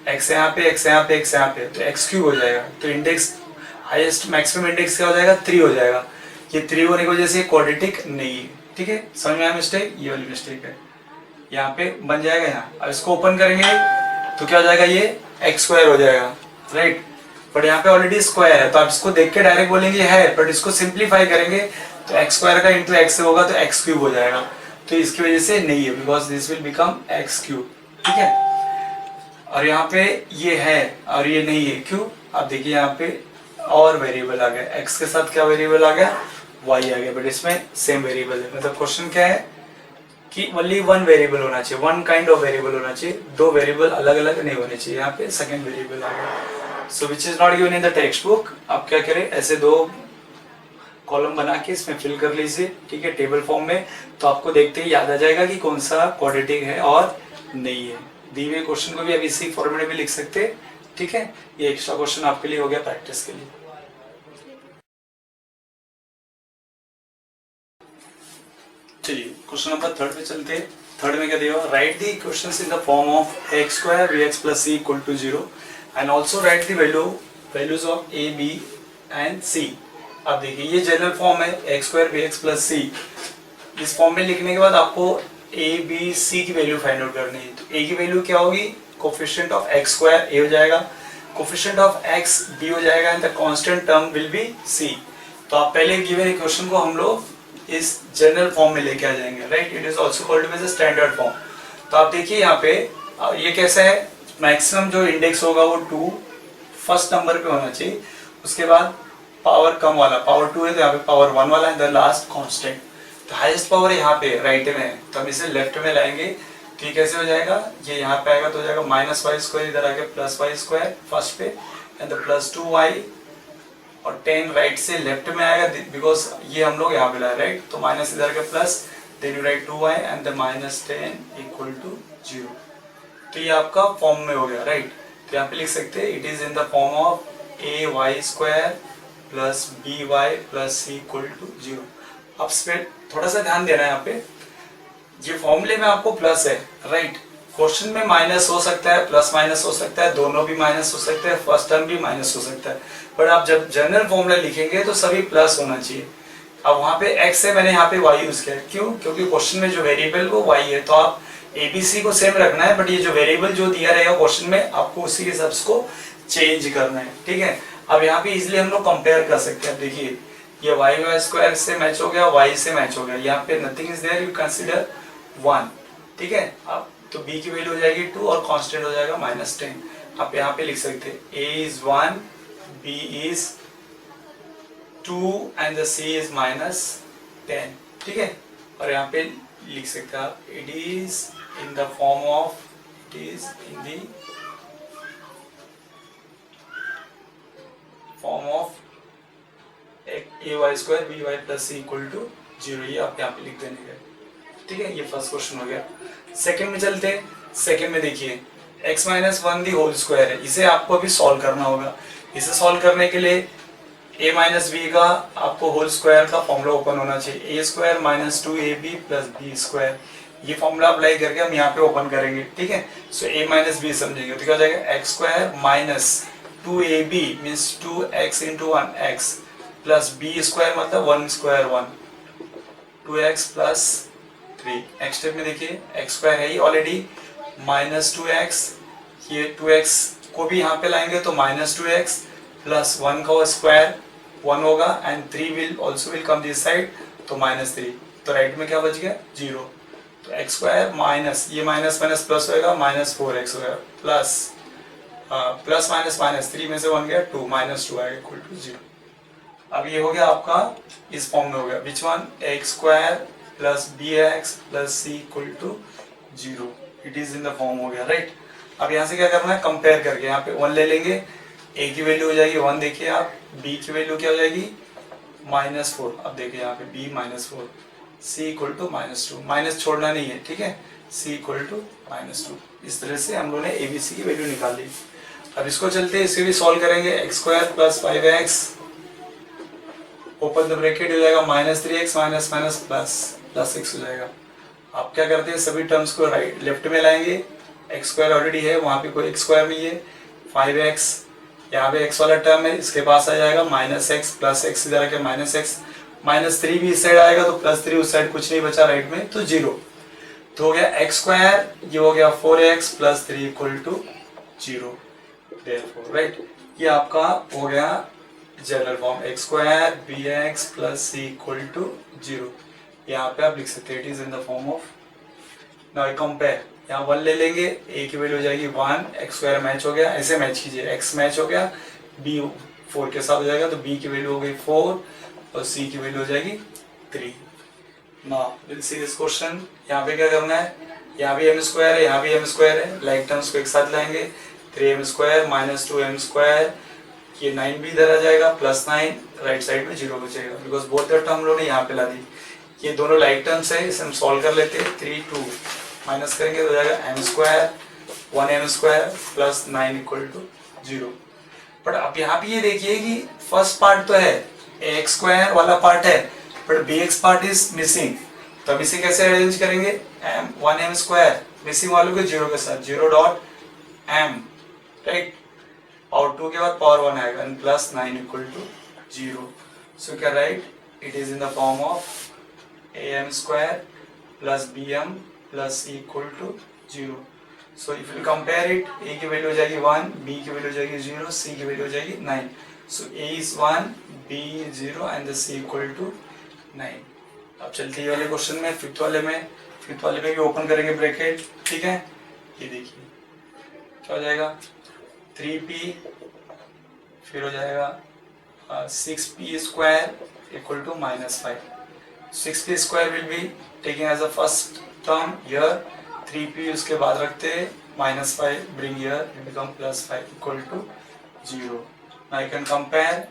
x यहाँ पे, x यहाँ पे, x यहाँ पे, तो x³ हो जाएगा, तो इंडेक्स हाईएस्ट मैक्सिमम इंडेक्स क्या हो जाएगा, 3 हो जाएगा। ये 3 होने की वजह से क्वाड्रेटिक नहीं है, ठीक है। समझ में आया मिस्टेक, ये वाली मिस्टेक है, यहाँ पे बन जाएगा यहाँ। अब इसको ओपन करेंगे तो क्या हो जाएगा, ये x² हो जाएगा, राइट। बट यहाँ पे ऑलरेडी स्क्वायर है, तो आप इसको देख के डायरेक्ट बोलेंगे है, बट इसको सिंप्लीफाई करेंगे तो x² का इंटू x होगा तो x³ हो जाएगा, तो इसकी वजह से नहीं है, because this will become x³, ठीक है। और यहाँ पे ये है और ये नहीं है, क्यों, आप देखिए यहाँ पे और वेरिएबल आ गया, x के साथ क्या वेरिएबल आ गया, y आ गया, बट इसमें सेम वेरिएबल है। मतलब क्वेश्चन क्या है कि ओनली वन वेरिएबल होना चाहिए, वन काइंड ऑफ वेरिएबल होना चाहिए, दो वेरिएबल अलग अलग नहीं होने चाहिए। यहाँ पे सेकंड वेरिएबल आ गया, so which is not given in the textbook. आप क्या करें, ऐसे दो कॉलम बना के इसमें फिल कर लीजिए, ठीक है, टेबल फॉर्म में, तो आपको देखते ही याद आ जाएगा कि कौन सा क्वाड्रेटिक है और नहीं है। दिए हुए क्वेश्चन को भी अब इसी फॉर्मेट में भी लिख सकते हैं, ठीक है। ये एक्स्ट्रा क्वेश्चन आपके लिए हो गया प्रैक्टिस के लिए। चलिए क्वेश्चन नंबर 3 पे चलते हैं। थर्ड में क्या दिया, write the equations in the form of x² bx plus c equal to 0 and also write the values of a b and c। अब देखिए ये जनरल फॉर्म है x² bx plus c। इस फॉर्म में लिखने के बाद आपको a b c की वैल्यू फाइंड आउट करनी है। तो a की वैल्यू क्या होगी, कोफिशिएंट ऑफ x² a हो जाएगा, कोफिशिएंट ऑफ x b हो जाएगा and the constant term will be c। तो आप पहले गिवन इक्वेशन को हम लोग इस जनरल फॉर्म में लेके आ जाएंगे, right. It is also called as a standard form. तो आप देखिए यहाँ पे ये कैसा है, मैक्सिमम जो इंडेक्स होगा वो 2 फर्स्ट नंबर पे होना चाहिए, उसके बाद पावर कम वाला पावर 2 है तो यहाँ पे पावर 1 वाला एंड द लास्ट कांस्टेंट। तो हाईएस्ट पावर यहाँ पे राइट में है, तो हम इसे लेफ्ट में लाएंगे, तो ये कैसे हो जाएगा, ये यहाँ पे आएगा तो हो जाएगा -y², इधर आके +y² फर्स्ट पे एंड द +2y और 10 राइट से लेफ्ट में आएगा, बिकॉज ये हम लोग यहाँ पे लाए, राइट। तो माइनस इधर के plus, then you write 2y and the -10 equal to 0। तो ये आपका फॉर्म में हो गया, राइट। तो यहाँ पे लिख सकते हैं it is in the form of ay² plus by plus c equal to 0। अब इस पे थोड़ा सा ध्यान देना है, यहाँ पे ये फॉर्मूले में आपको प्लस है, राइट। क्वेश्चन में माइनस हो सकता है, प्लस माइनस हो सकता है, दोनों भी माइनस हो सकते हैं, फर्स्ट टर्म भी माइनस हो सकता है, बट आप जब जनरल फॉर्मूला लिखेंगे तो सभी प्लस होना चाहिए, अब वहां पे x है, मैंने यहाँ पे y यूज किया, क्यों? क्योंकि क्वेश्चन में जो वेरिएबल वो y है, तो आप एबीसी को सेम रखना है, बट ये जो वेरिएबल जो दिया रहेगा क्वेश्चन में आपको उसी के हिसाब से चेंज करना है, ठीक है। अब यहाँ पे इजिली हम लोग कंपेयर कर सकते हैं। देखिए ये y स्क्वायर से मैच हो गया, y से मैच हो गया, यहाँ पे nothing is there, you consider 1, ठीक है। अब तो b की वैल्यू हो जाएगी 2 और कांस्टेंट हो जाएगा -10। आप यहाँ पे लिख सकते हैं a is 1, b is 2 and the c is -10, ठीक है। और यहाँ पे लिख सकते हैं आप it is in the form of, it is in the form of ay square by plus c equal to 0, ये आप यहाँ पे लिख देने का, ठीक है। ये फर्स्ट क्वेश्चन हो गया। सेकंड में चलते हैं। सेकंड में देखिए x minus 1 the whole square है, इसे आपको अभी सॉल्व करना होगा। इसे सॉल्व करने के लिए a माइनस बी का आपको होल स्क्वायर का फॉर्मूला ओपन होना चाहिए, a square minus 2ab plus B square, ये फॉर्मूला अप्लाई करके हम यहाँ पे ओपन करेंगे, ठीक है। सो a माइनस बी समझेंगे तो क्या हो जाएगा, x square minus 2ab means 2x into 1x plus b square मतलब 1 square 1, 2x plus 3। Next step में देखिए x स्क्वायर है ही ऑलरेडी माइनस 2x, ये 2x को भी यहाँ पे लाएंगे तो माइनस 2x प्लस 1 का स्क्वायर 1 होगा and 3 will come this side तो -3, तो राइट में क्या बच गया 0। तो x स्क्वायर माइनस ये माइनस माइनस प्लस होएगा -4x होगा प्लस प्लस माइनस माइनस 3 में से 1 गया 2, -2 आएगा इक्वल टू 0। अब ये हो गया आपका इस फॉर्म में हो गया, which one x square plus bx plus c equal to 0, it is in the form हो गया, राइट। अब यहाँ से क्या करना है, कंपेयर करके यहाँ पे 1 ले लेंगे, a की वैल्यू हो जाएगी 1, देखिए आप, b की वैल्यू क्या हो जाएगी -4, अब देखिए यहाँ पे b -4, c equal to -2, minus छोड़ना नहीं है, ठीक है, c इक्वल टू -2। इस तरह से हम लोगों ने abc की वैल्यू निकाल ली। अब इसको चलते हैं, इसके भी सॉल्व करेंगे, x square plus 5x open the bracket हो जाएगा -3x minus minus plus x हो जाएगा। आप क्या करते हैं, सभी टर्म्स को राइट लेफ्ट में लाएंगे, x स्क्वायर ऑलरेडी है, वहां पे कोई x स्क्वायर नहीं है, 5x यहाँ पे x वाला टर्म है, इसके पास आ जाएगा -x प्लस x इधर आके -x, -3 भी इस साइड आएगा तो +3 उस साइड, कुछ नहीं बचा राइट में तो 0। तो हो गया x स्क्वायर, ये हो गया 4x plus 3 equal to 0, therefore right. ये आपका हो गया general form, x square bx plus c equal to 0। यहाँ पे आप लिख सकते हैं it is in the form of, now compare, यहाँ 1 ले लेंगे, a की वैल्यू हो जाएगी 1, x स्क्वायर मैच हो गया, ऐसे मैच कीजिए, x मैच हो गया, b 4 के साथ हो जाएगा तो b की वैल्यू हो गई 4 और c की वैल्यू हो जाएगी 3। Now will see this question. यहाँ पे क्या करना है, यहाँ भी m स्क्वायर है, यहाँ भी m स्क्वायर है, लाइक टर्म्स को एक साथ लाएंगे, 3m square minus 2m square, ये 9 भी इधर आ जाएगा प्लस 9, राइट साइड में 0 बचेगा बिकॉज बोथ द टर्म हम लोगों ने यहाँ पे ला दी। ये दोनों लाइक टर्म्स है, इसे हम सॉल्व कर लेते हैं, 3 2 माइनस करेंगे तो हो जाएगा m square 1m square plus 9 equal to 0। But अब यहाँ पे ये देखिए कि फर्स्ट पार्ट तो है, x स्क्वायर वाला पार्ट है, but bx part is missing, तो अब इसे कैसे अरेंज करेंगे, m स्क्वायर मिसिंग वालों के 0 के साथ 0.m, राइट, और 2 के बाद पावर 1 आएगा and plus 9 equal to 0। So क्या right, it is in the form of am square plus bm plus c equal to 0। So if you compare it, a की वैल्यू हो जाएगी 1, b की value हो जाएगी 0, c की value हो जाएगी 9। So a is 1, b 0 and the c equal to 9। अब चलते हैं वाले क्वेश्चन में, फिफ्थ वाले में भी ओपन करेंगे ब्रैकेट, ठीक है। ये देखिए क्या हो जाएगा, 3p फिर हो जाएगा 6p square equal to -5। 6p square will be taking as a first term here, 3p उसके बाद रखते हैं -5 bring here it become +5 equal to 0। Now I can compare,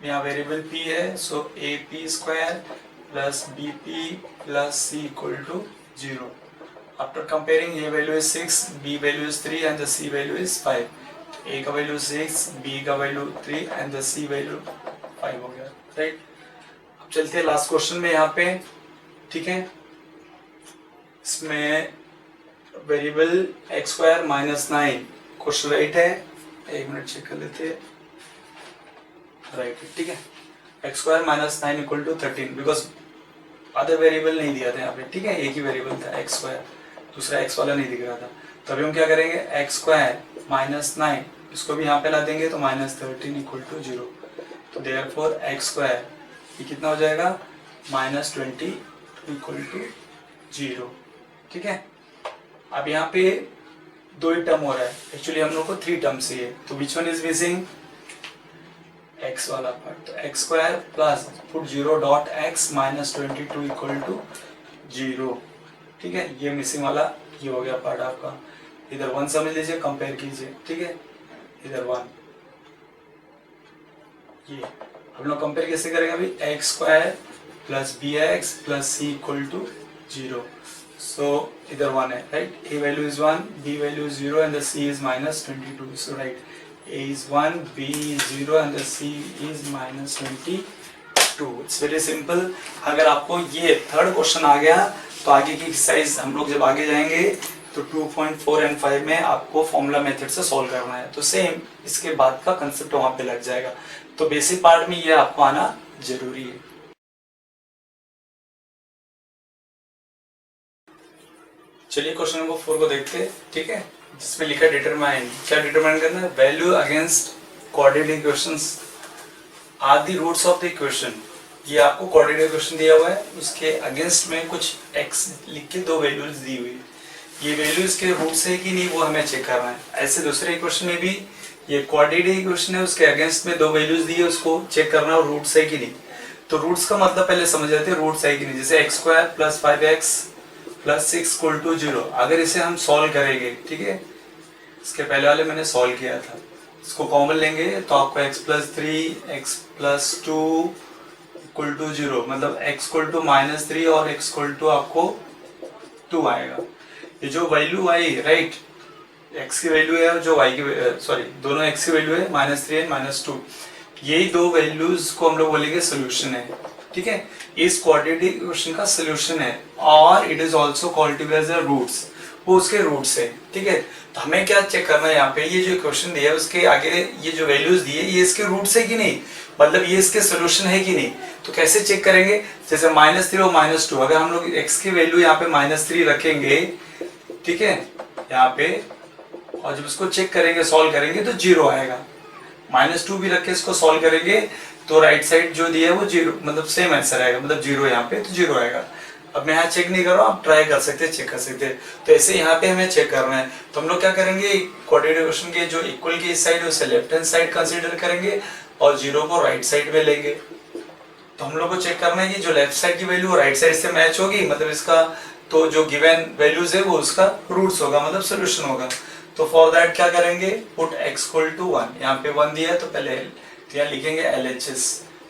यहाँ वेरिएबल p है, so ap square plus bp plus c equal to 0। After comparing, ये value is 6, b value is 3 and the c value is 5। a का value 6, b का value 3 and the c value 5 हो गया, right. अब चलते हैं last question में यहाँ पे, ठीक है। इसमें variable x square -9, question right है, एक मिनट चेक कर लेते हैं, राइट, ठीक है। X square minus 9 equal to 13, because other variable नहीं दिया था यहाँ पे, ठीक है, एक ही वेरिएबल था एक्स स्क्वायर, दूसरा एक्स वाला नहीं दिख रहा था। तो अभी हम क्या करेंगे, एक्स स्क्वायर माइनस 9 इसको भी यहाँ पे ला देंगे तो माइनस 13 इक्वल टू 0। तो देयरफॉर एक्स स्क्वायर ये कितना हो जाएगा, माइनस 20 इक्वल टू 0, ठीक है। अब यहाँ पे दो ही टर्म हो रहा है, एक्चुअली हम लोग को 3 टर्म्स ही है, तो which one is missing, x वाला पार्ट। तो x square plus put 0 dot x minus 22 equal to 0, ठीक है, ये मिसिंग वाला ये हो गया पार्ट आपका। इधर 1 समझ लीजिए, कंपेयर कीजिए, ठीक है, इधर 1, ये हम लोग कंपेयर कैसे करेंगे अभी, x square plus B x plus c equal to 0। So इधर 1 है, right, a value is 1, b value is 0 and the c is minus 22. So right, a is 1, b is 0 and the c is minus 22. It's very simple. अगर आपको ये third question आ गया तो आगे की exercise हम लोग जब आगे जाएंगे तो 2.4 एंड 5 में आपको फॉर्मूला मेथड से सॉल्व करना है, तो सेम इसके बाद का कंसेप्ट वहां पे लग जाएगा। तो बेसिक पार्ट में ये आपको आना जरूरी है। चलिए क्वेश्चन नंबर 4 को देखते हैं, ठीक है, जिसमें लिखा डिटरमाइन। क्या डिटरमाइन करना है, value against coordinate equations are the roots of the equation. ये आपको कोऑर्डिनेट इक्वेशन दिया हुआ है, उसके अगेंस्ट में कुछ x लिख के दो वैल्यूज दी हुई है, ये वैल्यूज के रूट्स है कि नहीं वो हमें चेक करना है। ऐसे दूसरे इक्वेशन में भी ये कोऑर्डिनेट इक्वेशन है, उसके अगेंस्ट में दो वैल्यूज दी है, उसको चेक करना है रूट्स है कि नहीं। तो रूट्स का मतलब पहले समझ जाते हैं, रूट्स है कि नहीं। जैसे x square plus 5x plus 6 equal to 0, अगर इसे हम सॉल्व करेंगे, ठीक है, इसके पहले वाले मैंने सॉल्व किया था, इसको कॉमन लेंगे तो आपको x plus 3 x plus 2 equal to 0, मतलब x इक्वल टू माइनस 3 और x इक्वल टू आपको 2 आएगा। ये जो वैल्यू आई, राइट, x की वैल्यू है और जो y की, सॉरी दोनों x की वैल्यू है माइनस 3 एंड माइनस 2, यही दो वैल्यूज को हम लोग बोलेंगे सोल्यूशन है, ठीक है, इस क्वाड्रेटिक इक्वेशन का सोल्यूशन है, और it is also called as the roots, वो उसके रूट्स है, ठीक है। तो हमें क्या चेक करना है यहाँ पे, ये जो इक्वेशन दिया है उसके आगे ये जो वैल्यूज दी है ये इसके रूट्स है कि नहीं, मतलब ये इसके सोल्यूशन है कि नहीं। तो कैसे चेक करेंगे, जैसे माइनस 3 और माइनस 2, अगर हम लोग x की वैल्यू यहाँ पे माइनस 3 रखेंगे, ठीक है, यहाँ पे, और जब इसको चेक करेंगे सॉल्व करेंगे तो 0 आएगा। माइनस 2 भी रख के इसको सॉल्व करेंगे तो राइट साइड जो दिया है वो 0, मतलब सेम आंसर आएगा, मतलब 0 यहाँ पे तो 0 आएगा। अब मैं यहाँ चेक नहीं कर रहा हूँ, आप ट्राई कर सकते हैं, चेक कर सकते हैं। तो ऐसे यहाँ पे हमें चेक करना है, तो हम लोग क्या करेंगे, क्वाड्रेटिक इक्वेशन के जो इक्वल की साइड है उसे लेफ्ट हैंड साइड कंसीडर करेंगे और 0 को राइट साइड में लेंगे। तो हम लोग को चेक करना है कि जो लेफ्ट साइड की वैल्यू राइट साइड से मैच होगी, मतलब इसका तो जो गिवन वैल्यूज है वो उसका रूट्स होगा, मतलब सोल्यूशन होगा। तो फॉर दैट क्या करेंगे, पुट x इक्वल टू 1, यहाँ पे 1 दिया है तो पहले यहाँ लिखेंगे LHS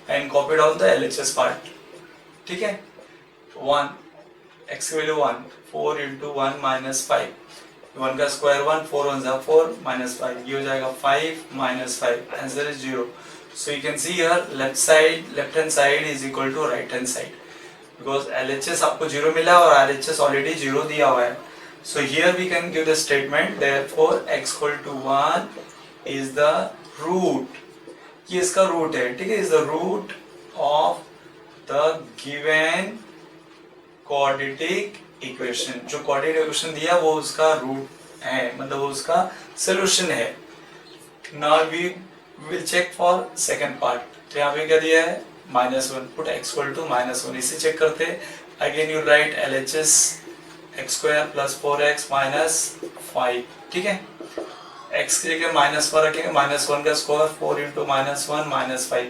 and copy down the LHS part, ठीक है। 1 x की वैल्यू 1, 4 इंटू 1 माइनस 5, 1 का स्क्वायर 1, 4 1 जा 4 माइनस 5, ये हो जाएगा 5 minus 5, answer is 0। So you can see here left hand side is equal to right hand side, because LHS आपको 0 मिला और RHS ऑलरेडी 0 दिया हुआ है। So here we can give the statement, therefore x equal to 1 is the root, ये इसका root है, ठीक है, is the root of the given quadratic equation। जो quadratic equation दिया वो उसका रूट है, मतलब वो उसका solution है। Now we will check for second part। तो यहाँ पे क्या दिया है, -1, put x equal to -1, इसे चेक करते हैं। Again you write LHS x square plus 4x minus 5, ठीक है, x की जगह -1 रखेंगे, -1 का स्क्वायर 4 इंटू -1 माइनस 5,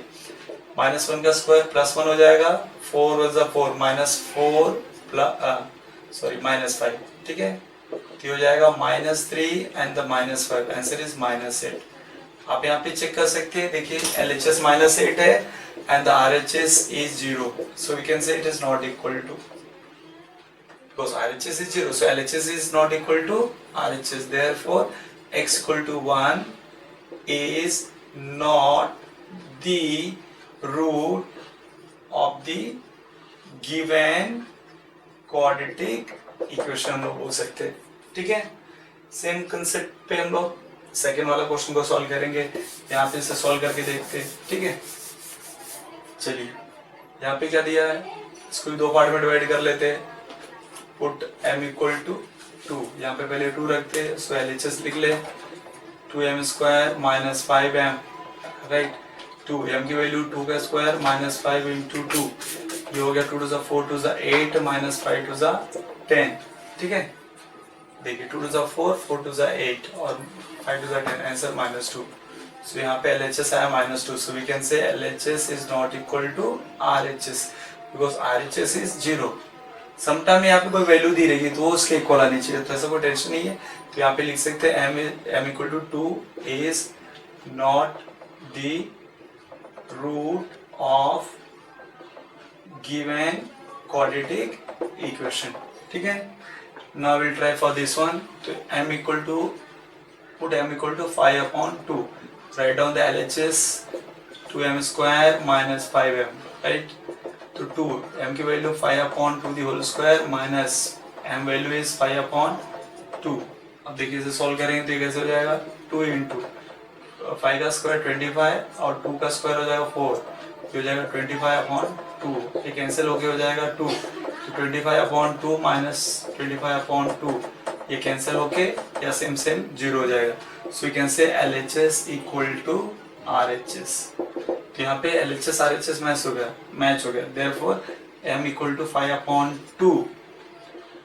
-1 का स्क्वायर प्लस 1 हो जाएगा, 4 1 जा 4 माइनस 4 प्लस माइनस 5, ठीक है, तो हो जाएगा -3 एंड द -5, आंसर इज -8। आप यहाँ पे चेक कर सकते हैं, देखिए LHS -8 है and the RHS is 0, so we can say it is not equal to, because RHS is 0, so LHS is not equal to RHS, therefore x equal to 1 is not the root of the given quadratic equation हम लोग बोल सकते हैं, ठीक है। Same concept पे हम लोग सेकेंड वाला क्वेश्चन को सॉल्व करेंगे, यहाँ पे इसे सॉल्व करके देखते हैं, ठीक है। चलिए यहाँ पे क्या दिया है, इसको भी दो पार्ट में डिवाइड कर लेते हैं। पुट m इक्वल टू 2, यहाँ पे पहले 2 रखते हैं, सो LHS लिख ले 2m square minus 5m, right. 2 m की वैल्यू 2 का स्क्वायर माइनस 5 इंटू 2, ये हो गया 2 टू 4 टू 8 माइनस 5 टू 10, ठीक है। देखिए 2 टू 4, 4 टू 8 और 5 टू 10, आंसर -2। सो यहाँ पे LHS आया -2, so we can say LHS is not equal to RHS because RHS is 0। Sometime यहाँ पे कोई वैल्यू दी रहेगी तो वो उसके इक्वल आनी चाहिए, तो ऐसा कोई टेंशन नहीं है। तो यहाँ पे लिख सकते हैं m equal to 2 is not the root of given quadratic equation, ठीक है। Now will try for this one. तो m equal to put m equal to 5/2, write down the LHS 2m square minus 5m, right. तो 2 m की value 5/2 the whole square minus m value is 5/2। अब देखिए इसे solve करेंगे तो ये कैसे हो जाएगा, 2 इंटू 5 का स्क्वायर 25 और 2 का स्क्वायर हो जाएगा 4, ये हो जाएगा 25/2, ये कैंसिल होके हो जाएगा 2, तो 25/2 माइनस 25/2 ये कैंसिल होके या सेम 0 हो जाएगा। So you can say LHS equal to RHS। तो यहाँ पे LHS RHS मैच हो गया, therefore m equal to 5/2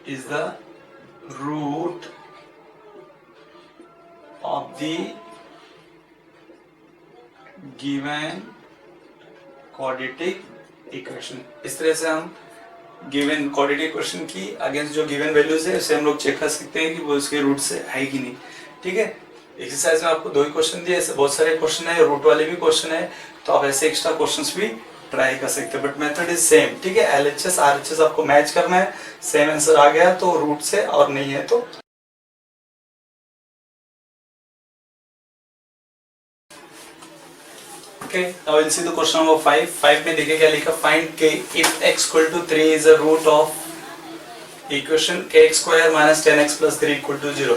is the root of the given quadratic equation. इस तरह से हम गिवन क्वाड्रेटिक इक्वेशन की अगेंस्ट जो गिवन वैल्यूज है उसे हम लोग चेक कर सकते हैं कि वो उसके रूट से है कि नहीं, ठीक है। एक्सरसाइज में आपको 2 ही क्वेश्चन दिए, ऐसे बहुत सारे क्वेश्चन है, रूट वाले भी क्वेश्चन है, तो आप ऐसे एक्स्ट्रा क्वेश्चंस भी ट्राई कर सकते हैं, बट मेथड इज सेम, ठीक है। LHS RHS आपको मैच करना है, सेम आंसर आ गया तो रूट से, और नहीं है तो okay. Now will see the question number 5 में देखिए क्या लिखा, find k if x equal to 3 is a root of equation kx square minus 10x plus 3 equal to 0।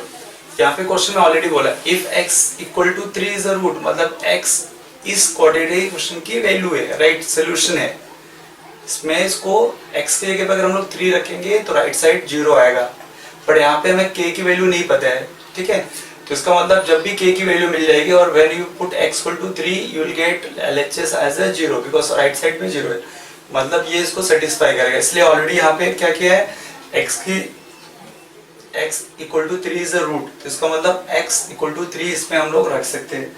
यहाँ पे क्वेश्चन में ऑलरेडी बोला if x equal to 3 is a root, मतलब x इस क्वाड्रेटिक इक्वेशन की वैल्यू है, right, solution है। इसमें इसको x के जगह पर अगर हम लोग 3 रखेंगे तो राइट साइड 0 आएगा, पर यहाँ पे हमें k की वैल्यू नहीं पता है, ठीक है। तो इसका मतलब जब भी k की वैल्यू मिल जाएगी और when you put x equal to 3 you will get LHS as a 0 because right side में 0 है, मतलब ये इसको सेटिस्फाई करेगा। इसलिए ऑलरेडी यहाँ पे क्या किया है, x equal to 3 is a root, तो इसका मतलब x equal to 3 इसमें हम लोग रख सकते हैं।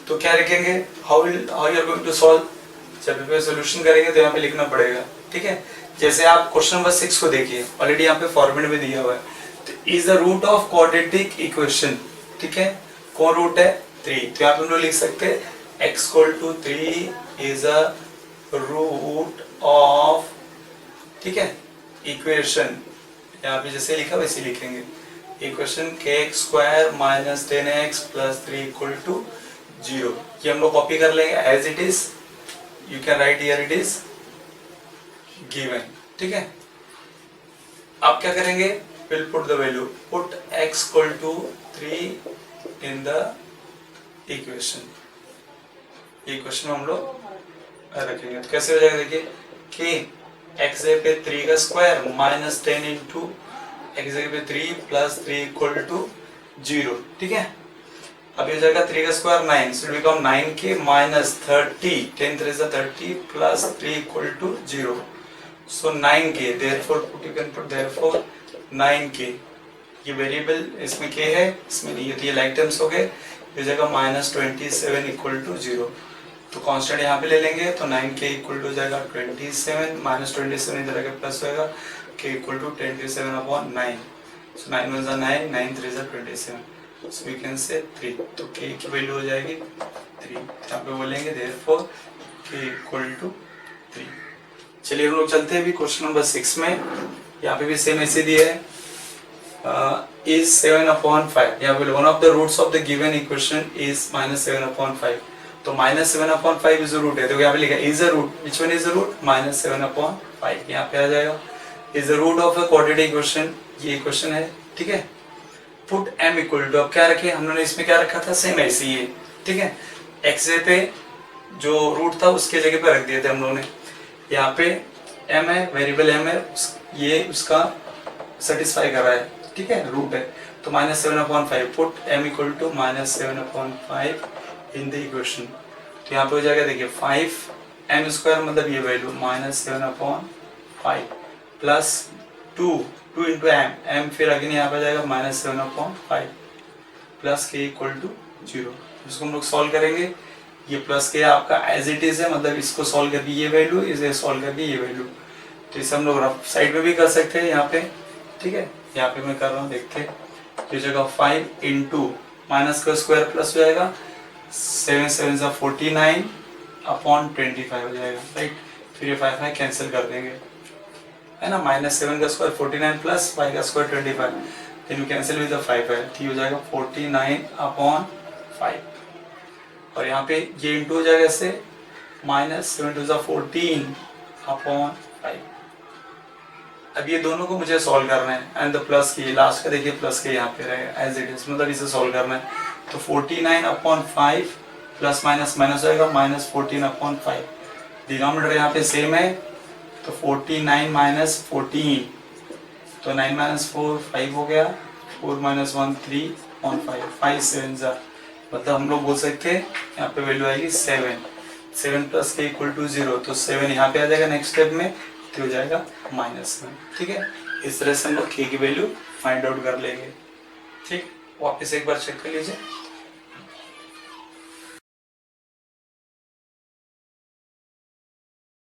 तो क्या रखेंगे, how you are going to solve, जब भी सोल्यूशन करेंगे तो यहाँ पे लिखना पड़ेगा, ठीक है। जैसे आप क्वेश्चन नंबर 6 को देखिए, ऑलरेडी यहाँ पे फॉर्मेट में दिया हुआ है, तो is the root of quadratic equation, ठीक है। कौन रूट है, 3, तो यहाँ पे हम लोग लिख सकते हैं x equal to 3 is a root of, ठीक है, इक्वेशन, यहाँ पे जैसे लिखा वैसे लिखेंगे, equation kx square minus 10x plus 3 equal to 0। ये हम लोग कॉपी कर लेंगे as it is, you can write here it is given, ठीक है। अब क्या करेंगे, will put the value, put x equal to 3 in the equation, equation हम लोग रखेंगे तो कैसे हो जाएगा, देखिए कि x जगह पे 3 का स्क्वायर माइनस 10 इंटू x जगह पे 3 प्लस 3 इक्वल टू 0, ठीक है। अब ये जाएगा 3 का square 9, so it become 9k minus 30, 10 3 is 30 plus 3 equal to 0, so 9k, therefore put, you can put therefore 9k, ये वेरिएबल इसमें k है, इसमें नहीं है, तो ये लाइक टर्म्स हो गए, ये जाएगा माइनस 27 इक्वल टू 0, तो कांस्टेंट यहाँ पे ले लेंगे तो 9k इक्वल टू जाएगा 27, माइनस 27 इधर आके प्लस होएगा, k equal to 27/9, so 9 1 is 9, 9 3 is 27, so we can say 3, तो k की वैल्यू हो जाएगी 3, यहाँ पे बोलेंगे therefore k इक्वल टू 3। चलिए हम लोग चलते हैं अभी क्वेश्चन नंबर 6 में, यहाँ पे भी सेम ऐसे दिया है, is 7/5, यहाँ पे one of the roots of the given equation is -7/5, तो -7/5 इज रूट है, तो यहाँ पे लिखा is a root, which one is a root, -7/5, यहाँ पे आ जाएगा is the root of a quadratic equation, ये इक्वेशन है, ठीक है। पुट m इक्वल टू, अब क्या रखे हम लोगों ने, इसमें क्या रखा था, सेम ऐसे ही है, ठीक है। x पे जो रूट था उसके जगह पे रख दिए थे हम लोगों ने। यहाँ पे m है, वेरिएबल m है, ये उसका सेटिस्फाई कर रहा है, ठीक है, रूट है। तो -7/5 put m equal to -7/5 in the equation. तो यहाँ पे हो जाएगा, देखिए 5m स्क्वायर मतलब ये वैल्यू -7/5 प्लस 2 इंटू m फिर अगेन यहाँ पे जाएगा -7/5 प्लस k इक्वल टू 0। इसको हम लोग सॉल्व करेंगे। ये प्लस के आपका एज इट इज है, मतलब इसको सॉल्व करके ये वैल्यू, इसे सॉल्व करके ये वैल्यू। तो इसे हम लोग रफ साइड में भी कर सकते हैं यहाँ पे, ठीक है। यहाँ पे मैं कर रहा हूँ, देखते हैं। तो जगह 5 इंटू माइनस का स्क्वायर प्लस हो जाएगा 7 7 49 अपॉन 25 हो जाएगा, राइट। फिर ये 5 कैंसिल कर देंगे, है ना। -7 का स्क्वायर 49 प्लस 5 का square 25, then you cancel with the 5 है, ठीक हो जाएगा 49/5। और यहाँ पे ये इंटू हो जाएगा इससे, -7 2 14/5। अब ये दोनों को मुझे सॉल्व करना है, एंड द प्लस की लास्ट का देखिए प्लस के यहाँ पे रहेगा एज इट इज, मतलब इसे सॉल्व करना है। तो 49/5 प्लस माइनस माइनस हो जाएगा -14/5। डिनोमिनेटर यहाँ पे सेम है, तो 49 माइनस 14, तो 9 - 4 5 हो गया, 4 - 1 3/5, 5 7 मतलब हम लोग बोल सकते हैं यहाँ पे वैल्यू आएगी 7 प्लस के इक्वल टू 0। तो 7 यहाँ पे आ जाएगा नेक्स्ट स्टेप में, तो हो जाएगा -1, ठीक है। इस तरह से हम लोग k की वैल्यू फाइंड आउट कर लेंगे, ठीक। वापस एक बार चेक कर लीजिए।